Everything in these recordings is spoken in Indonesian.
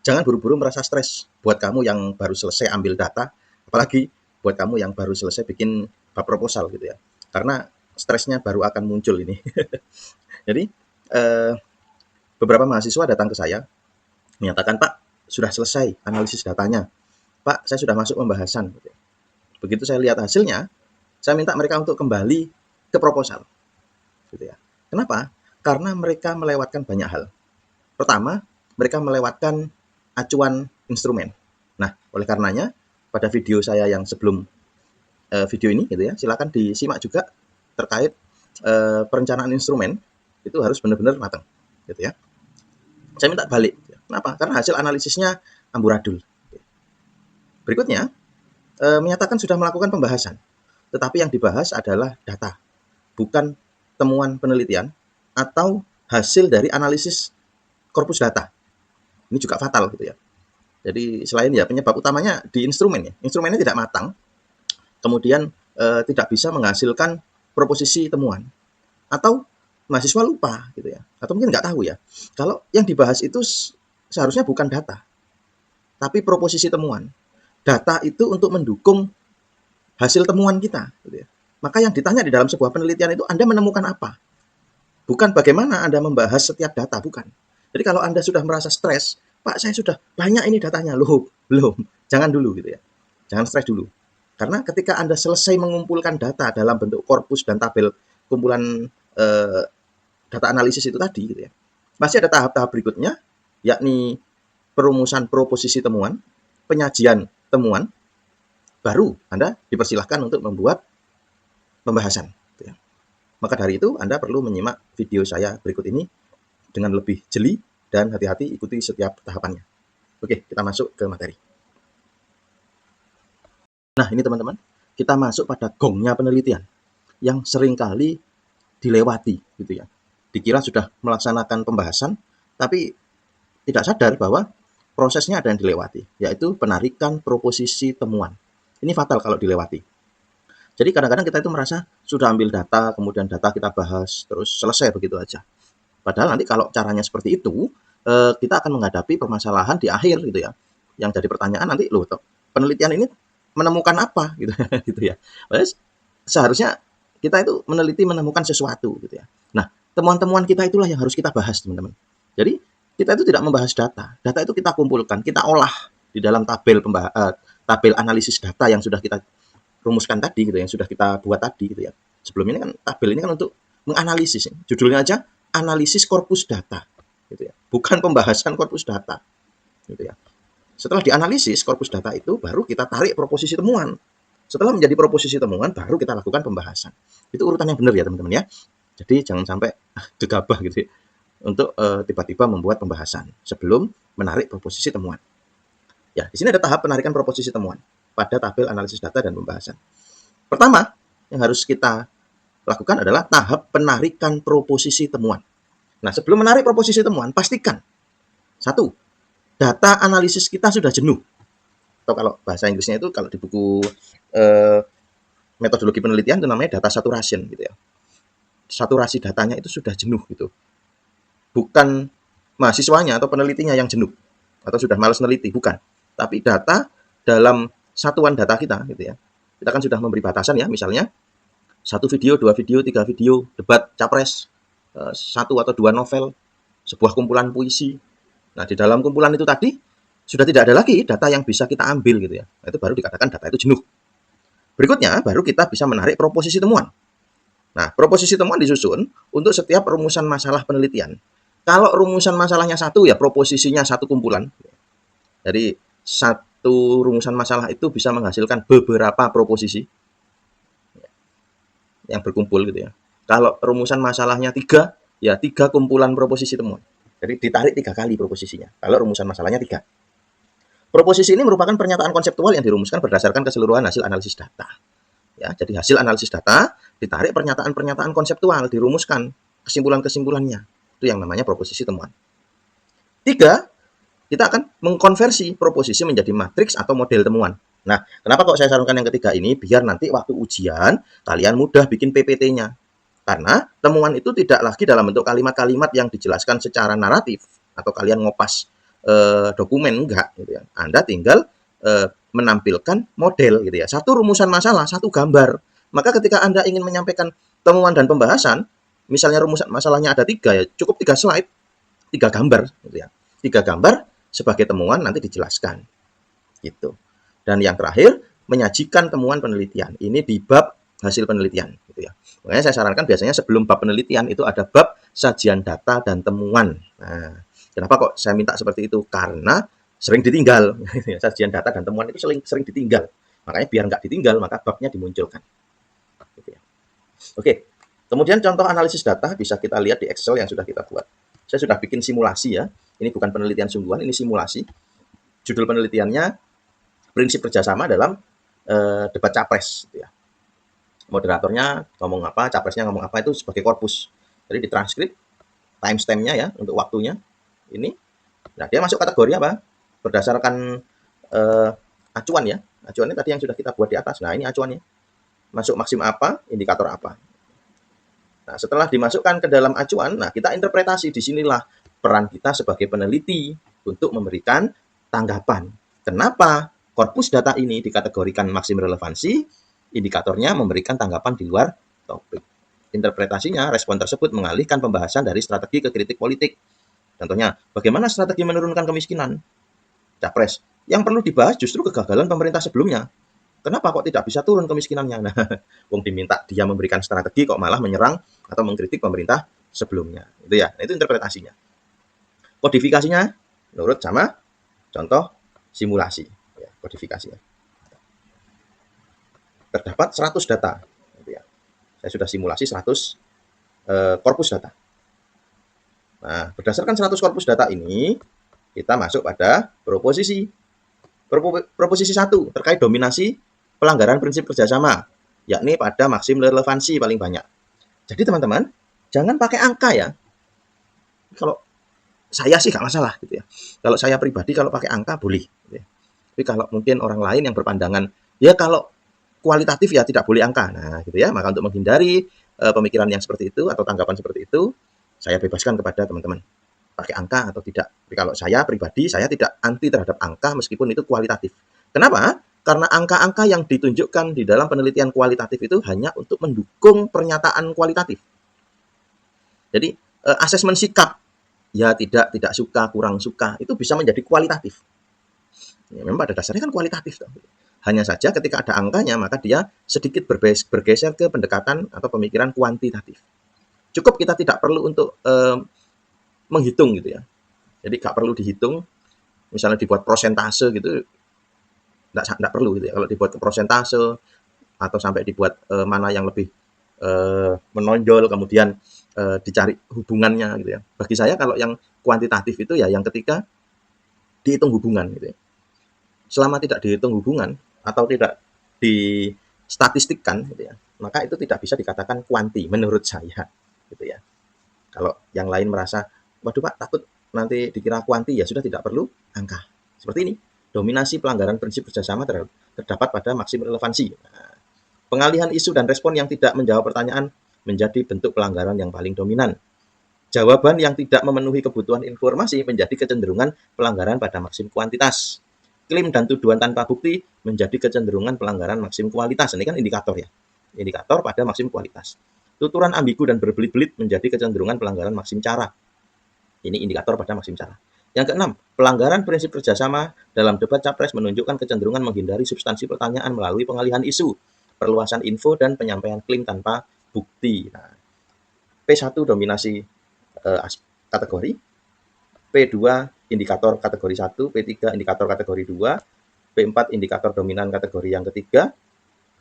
Jangan buru-buru merasa stres buat kamu yang baru selesai ambil data, apalagi buat kamu yang baru selesai bikin bab proposal gitu ya. Karena stresnya baru akan muncul ini. Jadi eh, beberapa mahasiswa datang ke saya menyatakan, Pak, sudah selesai analisis datanya. Pak, saya sudah masuk pembahasan. Begitu saya lihat hasilnya, saya minta mereka untuk kembali ke proposal. Gitu ya. Kenapa? Karena mereka melewatkan banyak hal. Pertama, mereka melewatkan acuan instrumen. Nah, oleh karenanya, pada video saya yang sebelum video ini, gitu ya, silakan disimak juga terkait perencanaan instrumen itu harus benar-benar matang, gitu ya. Saya minta balik. Kenapa? Karena hasil analisisnya amburadul. Berikutnya, menyatakan sudah melakukan pembahasan, tetapi yang dibahas adalah data, bukan temuan penelitian atau hasil dari analisis korpus data. Ini juga fatal gitu ya. Jadi selain ya penyebab utamanya di instrumen ya, instrumennya tidak matang, kemudian tidak bisa menghasilkan proposisi temuan, atau mahasiswa lupa gitu ya, atau mungkin nggak tahu ya, kalau yang dibahas itu seharusnya bukan data, tapi proposisi temuan. Data itu untuk mendukung hasil temuan kita. Gitu ya. Maka yang ditanya di dalam sebuah penelitian itu Anda menemukan apa? Bukan bagaimana Anda membahas setiap data, bukan. Jadi kalau Anda sudah merasa stres, Pak, saya sudah banyak ini datanya. Loh, belum. Jangan dulu gitu ya. Jangan stres dulu. Karena ketika Anda selesai mengumpulkan data dalam bentuk korpus dan tabel kumpulan eh, data analisis itu tadi gitu ya. Masih ada tahap-tahap berikutnya, yakni perumusan proposisi temuan, penyajian temuan, baru Anda dipersilahkan untuk membuat pembahasan. Gitu ya. Maka dari itu Anda perlu menyimak video saya berikut ini dengan lebih jeli dan hati-hati ikuti setiap tahapannya. Oke, kita masuk ke materi. Nah, ini teman-teman, kita masuk pada gongnya penelitian yang seringkali dilewati gitu ya. Dikira sudah melaksanakan pembahasan, tapi tidak sadar bahwa prosesnya ada yang dilewati, yaitu penarikan proposisi temuan. Ini fatal kalau dilewati. Jadi kadang-kadang kita itu merasa sudah ambil data, kemudian data kita bahas, terus selesai begitu aja. Padahal nanti kalau caranya seperti itu, kita akan menghadapi permasalahan di akhir gitu ya. Yang jadi pertanyaan nanti, loh, penelitian ini menemukan apa gitu, gitu ya. Seharusnya kita itu meneliti menemukan sesuatu gitu ya. Nah, temuan-temuan kita itulah yang harus kita bahas, teman-teman. Jadi kita itu tidak membahas data. Data itu kita kumpulkan, kita olah di dalam tabel analisis data yang sudah kita rumuskan tadi gitu, yang sudah kita buat tadi gitu ya. Sebelum ini kan tabel ini kan untuk menganalisis. Judulnya aja analisis korpus data gitu ya. Bukan pembahasan korpus data gitu ya. Setelah dianalisis korpus data itu baru kita tarik proposisi temuan. Setelah menjadi proposisi temuan baru kita lakukan pembahasan. Itu urutan yang benar ya teman-teman ya. Jadi jangan sampai gegabah gitu ya, untuk tiba-tiba membuat pembahasan sebelum menarik proposisi temuan. Ya, di sini ada tahap penarikan proposisi temuan pada tabel analisis data dan pembahasan. Pertama, yang harus kita lakukan adalah tahap penarikan proposisi temuan. Nah, sebelum menarik proposisi temuan, pastikan satu, data analisis kita sudah jenuh. Atau kalau bahasa Inggrisnya itu kalau di buku eh, metodologi penelitian itu namanya data saturation gitu ya. Saturasi datanya itu sudah jenuh gitu. Bukan mahasiswanya atau penelitinya yang jenuh atau sudah malas meneliti, bukan. Tapi data dalam satuan data kita gitu ya. Kita kan sudah memberi batasan ya, misalnya satu video, dua video, tiga video, debat capres, satu atau dua novel, sebuah kumpulan puisi. Nah, di dalam kumpulan itu tadi sudah tidak ada lagi data yang bisa kita ambil gitu ya. Nah, itu baru dikatakan data itu jenuh. Berikutnya, baru kita bisa menarik proposisi temuan. Nah, proposisi temuan disusun untuk setiap rumusan masalah penelitian. Kalau rumusan masalahnya satu, ya proposisinya satu kumpulan. Jadi, satu rumusan masalah itu bisa menghasilkan beberapa proposisi yang berkumpul gitu ya. Kalau rumusan masalahnya tiga, ya tiga kumpulan proposisi temuan. Jadi ditarik tiga kali proposisinya. Kalau rumusan masalahnya tiga. Proposisi ini merupakan pernyataan konseptual yang dirumuskan berdasarkan keseluruhan hasil analisis data. Ya, jadi hasil analisis data ditarik pernyataan-pernyataan konseptual, dirumuskan kesimpulan-kesimpulannya. Itu yang namanya proposisi temuan. Tiga, kita akan mengkonversi proposisi menjadi matriks atau model temuan. Nah, kenapa kok saya sarankan yang ketiga ini? Biar nanti waktu ujian kalian mudah bikin PPT-nya. Karena temuan itu tidak lagi dalam bentuk kalimat-kalimat yang dijelaskan secara naratif atau kalian ngopas dokumen, enggak gitu ya. Anda tinggal menampilkan model gitu ya. Satu rumusan masalah, satu gambar. Maka ketika Anda ingin menyampaikan temuan dan pembahasan, misalnya rumusan masalahnya ada 3 ya, cukup 3 slide, 3 gambar gitu ya. 3 gambar sebagai temuan nanti dijelaskan gitu. Dan yang terakhir, menyajikan temuan penelitian. Ini di bab hasil penelitian gitu ya. Makanya saya sarankan biasanya sebelum bab penelitian itu ada bab sajian data dan temuan. Nah, kenapa kok saya minta seperti itu? Karena sering ditinggal. Sajian data dan temuan itu sering ditinggal. Makanya biar nggak ditinggal, maka babnya dimunculkan. Gitu ya. Oke, kemudian contoh analisis data bisa kita lihat di Excel yang sudah kita buat. Saya sudah bikin simulasi ya. Ini bukan penelitian sungguhan, ini simulasi. Judul penelitiannya prinsip kerjasama dalam debat capres. Gitu ya. Moderatornya ngomong apa, capresnya ngomong apa itu sebagai korpus. Jadi ditranskrip timestamp-nya ya untuk waktunya. Ini. Nah, dia masuk kategori apa? Berdasarkan acuan ya. Acuannya tadi yang sudah kita buat di atas. Nah, ini acuannya. Masuk maksim apa, indikator apa. Nah, setelah dimasukkan ke dalam acuan, nah kita interpretasi. Disinilah peran kita sebagai peneliti untuk memberikan tanggapan. Kenapa korpus data ini dikategorikan maksim relevansi, indikatornya memberikan tanggapan di luar topik. Interpretasinya, respon tersebut mengalihkan pembahasan dari strategi ke kritik politik. Contohnya, bagaimana strategi menurunkan kemiskinan? Capres. Yang perlu dibahas justru kegagalan pemerintah sebelumnya. Kenapa kok tidak bisa turun kemiskinannya? Nah, wong diminta dia memberikan strategi kok malah menyerang atau mengkritik pemerintah sebelumnya. Itu ya, itu interpretasinya. Kodifikasinya menurut sama contoh simulasi. Ya, kodifikasinya. Terdapat 100 data. Gitu ya. Saya sudah simulasi 100 korpus data. Nah, berdasarkan 100 korpus data ini, kita masuk pada proposisi. Proposisi 1 terkait dominasi pelanggaran prinsip kerjasama, yakni pada maksim relevansi paling banyak. Jadi teman-teman, jangan pakai angka ya. Kalau saya sih nggak masalah gitu ya. Kalau saya pribadi kalau pakai angka boleh. Gitu ya. Tapi kalau mungkin orang lain yang berpandangan, ya kalau kualitatif ya tidak boleh angka. Nah gitu ya, maka untuk menghindari pemikiran yang seperti itu atau tanggapan seperti itu, saya bebaskan kepada teman-teman. Pakai angka atau tidak. Tapi kalau saya pribadi, saya tidak anti terhadap angka meskipun itu kualitatif. Kenapa? Karena angka-angka yang ditunjukkan di dalam penelitian kualitatif itu hanya untuk mendukung pernyataan kualitatif. Jadi asesmen sikap, ya tidak suka, kurang suka, itu bisa menjadi kualitatif. Ya, memang pada dasarnya kan kualitatif. Hanya saja ketika ada angkanya, maka dia sedikit bergeser ke pendekatan atau pemikiran kuantitatif. Cukup kita tidak perlu untuk menghitung gitu ya. Jadi nggak perlu dihitung, misalnya dibuat prosentase gitu, nggak perlu gitu ya. Kalau dibuat ke prosentase atau sampai dibuat mana yang lebih menonjol, kemudian dicari hubungannya gitu ya. Bagi saya kalau yang kuantitatif itu ya yang ketika dihitung hubungan gitu ya. Selama tidak dihitung hubungan atau tidak distatistikkan gitu ya, maka itu tidak bisa dikatakan kuanti menurut saya gitu ya. Kalau yang lain merasa, waduh Pak takut nanti dikira kuanti, ya sudah tidak perlu angka. Seperti ini, dominasi pelanggaran prinsip kerjasama terdapat pada maksim relevansi. Nah, pengalihan isu dan respon yang tidak menjawab pertanyaan menjadi bentuk pelanggaran yang paling dominan. Jawaban yang tidak memenuhi kebutuhan informasi menjadi kecenderungan pelanggaran pada maksim kuantitas. Klaim dan tuduhan tanpa bukti menjadi kecenderungan pelanggaran maksim kualitas. Ini kan indikator ya. Indikator pada maksim kualitas. Tuturan ambigu dan berbelit-belit menjadi kecenderungan pelanggaran maksim cara. Ini indikator pada maksim cara. Yang keenam, pelanggaran prinsip kerjasama dalam debat capres menunjukkan kecenderungan menghindari substansi pertanyaan melalui pengalihan isu, perluasan info, dan penyampaian klaim tanpa bukti. Nah, P1 dominasi kategori, P2 indikator kategori 1, P3 indikator kategori 2, P4 indikator dominan kategori yang ketiga,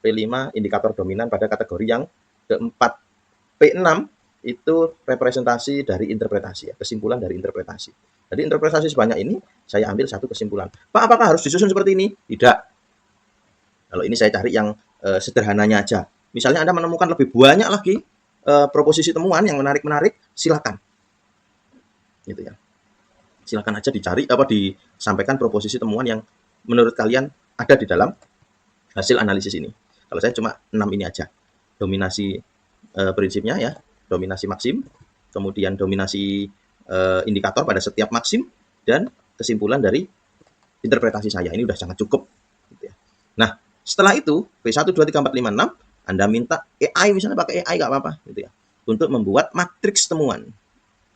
P5 indikator dominan pada kategori yang keempat. P6 itu representasi dari interpretasi, ya, kesimpulan dari interpretasi. Jadi interpretasi sebanyak ini saya ambil satu kesimpulan. Pak, apakah harus disusun seperti ini? Tidak. Kalau ini saya cari yang sederhananya aja. Misalnya Anda menemukan lebih banyak lagi proposisi temuan yang menarik-menarik, silakan. Gitu ya. Silakan aja dicari disampaikan proposisi temuan yang menurut kalian ada di dalam hasil analisis ini. Kalau saya cuma 6 ini aja. Dominasi prinsipnya ya, dominasi maksim, kemudian dominasi indikator pada setiap maksim, dan kesimpulan dari interpretasi saya. Ini udah sangat cukup. Gitu ya. Nah, setelah itu, P1, 2, 3, 4, 5, 6, Anda minta AI, misalnya pakai AI nggak apa-apa. Gitu ya. Untuk membuat matriks temuan.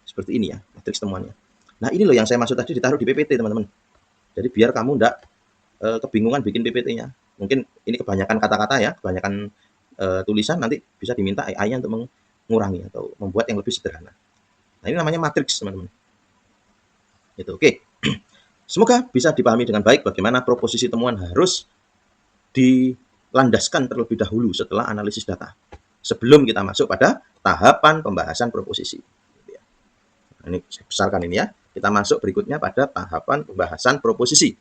Seperti ini ya, matriks temuannya. Nah, ini loh yang saya maksud tadi ditaruh di PPT, teman-teman. Jadi biar kamu nggak kebingungan bikin PPT-nya. Mungkin ini kebanyakan kata-kata ya, kebanyakan tulisan, nanti bisa diminta AI-nya untuk mengurangi atau membuat yang lebih sederhana. Nah, ini namanya matriks, teman-teman. Itu oke. Semoga bisa dipahami dengan baik bagaimana proposisi temuan harus dilandaskan terlebih dahulu setelah analisis data. Sebelum kita masuk pada tahapan pembahasan proposisi. Nah, ini saya besarkan ini ya. Kita masuk berikutnya pada tahapan pembahasan proposisi.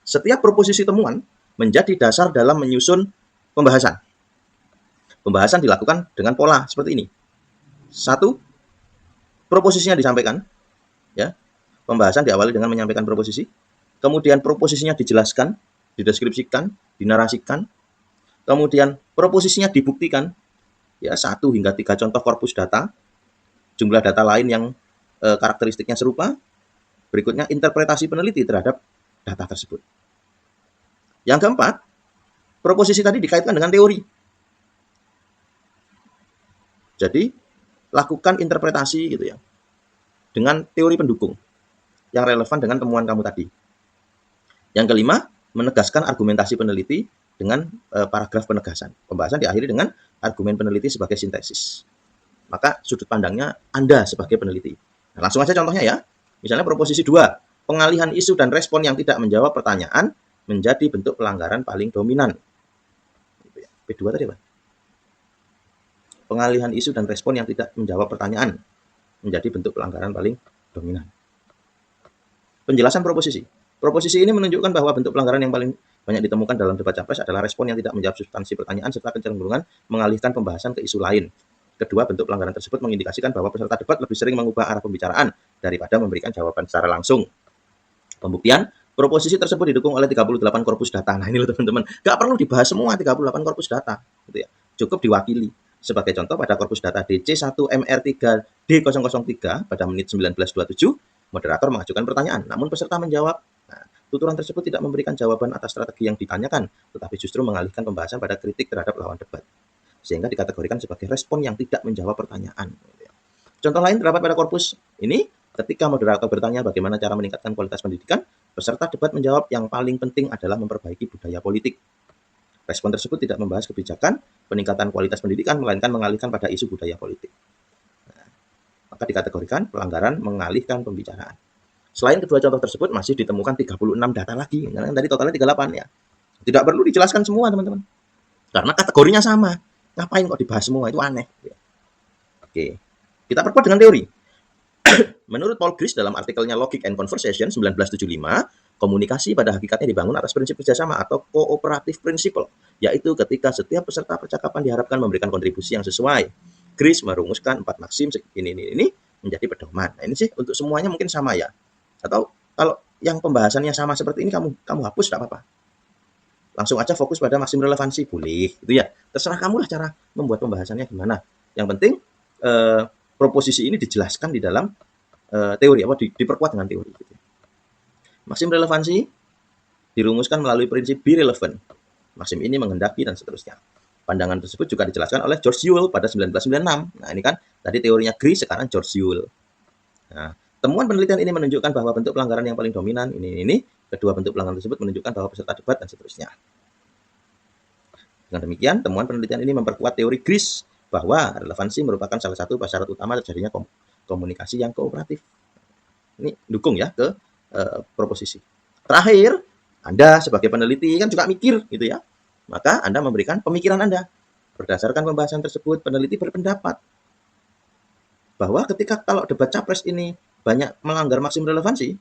Setiap proposisi temuan menjadi dasar dalam menyusun pembahasan. Pembahasan dilakukan dengan pola seperti ini. 1. Proposisinya disampaikan. Ya. Pembahasan diawali dengan menyampaikan proposisi. Kemudian proposisinya dijelaskan, dideskripsikan, dinarasikan. Kemudian proposisinya dibuktikan. Ya, 1 hingga 3 contoh korpus data. Jumlah data lain yang karakteristiknya serupa. Berikutnya interpretasi peneliti terhadap data tersebut. Yang keempat, proposisi tadi dikaitkan dengan teori. Jadi, lakukan interpretasi gitu ya. Dengan teori pendukung yang relevan dengan temuan kamu tadi. Yang kelima, menegaskan argumentasi peneliti dengan paragraf penegasan. Pembahasan diakhiri dengan argumen peneliti sebagai sintesis. Maka sudut pandangnya Anda sebagai peneliti. Nah, langsung aja contohnya ya. Misalnya proposisi 2, pengalihan isu dan respon yang tidak menjawab pertanyaan menjadi bentuk pelanggaran paling dominan. P2 tadi apa? Pengalihan isu dan respon yang tidak menjawab pertanyaan menjadi bentuk pelanggaran paling dominan. Penjelasan proposisi. Proposisi ini menunjukkan bahwa bentuk pelanggaran yang paling banyak ditemukan dalam debat capres adalah respon yang tidak menjawab substansi pertanyaan serta kecenderungan mengalihkan pembahasan ke isu lain. Kedua, bentuk pelanggaran tersebut mengindikasikan bahwa peserta debat lebih sering mengubah arah pembicaraan daripada memberikan jawaban secara langsung. Pembuktian, proposisi tersebut didukung oleh 38 korpus data. Nah, ini loh teman-teman. Nggak perlu dibahas semua 38 korpus data. Gitu ya. Cukup diwakili. Sebagai contoh, pada korpus data DC1MR3D003 pada menit 19.27, moderator mengajukan pertanyaan, namun peserta menjawab. Nah, tuturan tersebut tidak memberikan jawaban atas strategi yang ditanyakan, tetapi justru mengalihkan pembahasan pada kritik terhadap lawan debat. Sehingga dikategorikan sebagai respon yang tidak menjawab pertanyaan. Contoh lain terdapat pada korpus ini, ketika moderator bertanya bagaimana cara meningkatkan kualitas pendidikan, peserta debat menjawab yang paling penting adalah memperbaiki budaya politik. Respon tersebut tidak membahas kebijakan, peningkatan kualitas pendidikan, melainkan mengalihkan pada isu budaya politik. Nah, maka dikategorikan pelanggaran mengalihkan pembicaraan. Selain kedua contoh tersebut, masih ditemukan 36 data lagi. Karena tadi totalnya 38 ya. Tidak perlu dijelaskan semua, teman-teman. Karena kategorinya sama. Ngapain kok dibahas semua? Itu aneh. Oke. Kita perkuat dengan teori. Menurut Paul Grice dalam artikelnya Logic and Conversation 1975, komunikasi pada hakikatnya dibangun atas prinsip kerjasama atau cooperative principle, yaitu ketika setiap peserta percakapan diharapkan memberikan kontribusi yang sesuai. Grice merumuskan 4 maksim ini menjadi pedoman. Nah, ini sih untuk semuanya mungkin sama ya. Atau kalau yang pembahasannya sama seperti ini kamu hapus tidak apa-apa. Langsung aja fokus pada maksim relevansi, boleh gitu ya. Terserah kamu lah cara membuat pembahasannya gimana. Yang penting proposisi ini dijelaskan di dalam teori, diperkuat dengan teori. Gitu. Maksim relevansi dirumuskan melalui prinsip be relevant. Maksim ini menghendaki dan seterusnya. Pandangan tersebut juga dijelaskan oleh George Yule pada 1996. Nah, ini kan tadi teorinya Grice, sekarang George Yule. Nah, temuan penelitian ini menunjukkan bahwa bentuk pelanggaran yang paling dominan ini. Kedua bentuk pelanggaran tersebut menunjukkan bahwa peserta debat dan seterusnya. Dengan demikian, temuan penelitian ini memperkuat teori Grice bahwa relevansi merupakan salah satu syarat utama terjadinya komunikasi yang kooperatif. Ini dukung ya ke proposisi. Terakhir, Anda sebagai peneliti kan juga mikir gitu ya. Maka Anda memberikan pemikiran Anda. Berdasarkan pembahasan tersebut, peneliti berpendapat bahwa ketika kalau debat capres ini banyak melanggar maksim relevansi,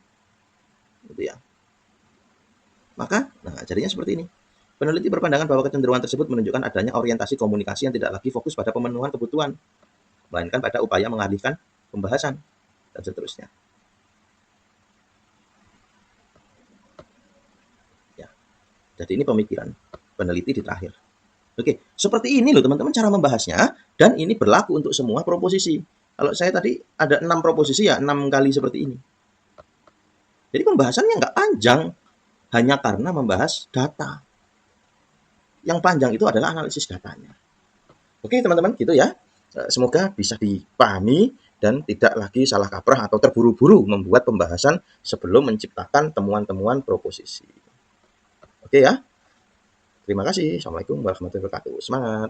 gitu ya. Maka, jadinya seperti ini. Peneliti berpandangan bahwa kecenderungan tersebut menunjukkan adanya orientasi komunikasi yang tidak lagi fokus pada pemenuhan kebutuhan, melainkan pada upaya mengalihkan pembahasan, dan seterusnya. Ya. Jadi ini pemikiran peneliti di terakhir. Oke, seperti ini loh teman-teman cara membahasnya, dan ini berlaku untuk semua proposisi. Kalau saya tadi ada 6 proposisi ya 6 kali seperti ini. Jadi pembahasannya nggak panjang, hanya karena membahas data. Yang panjang itu adalah analisis datanya. Oke teman-teman, gitu ya. Semoga bisa dipahami dan tidak lagi salah kaprah atau terburu-buru membuat pembahasan sebelum menciptakan temuan-temuan proposisi. Oke ya. Terima kasih. Assalamualaikum warahmatullahi wabarakatuh. Semangat.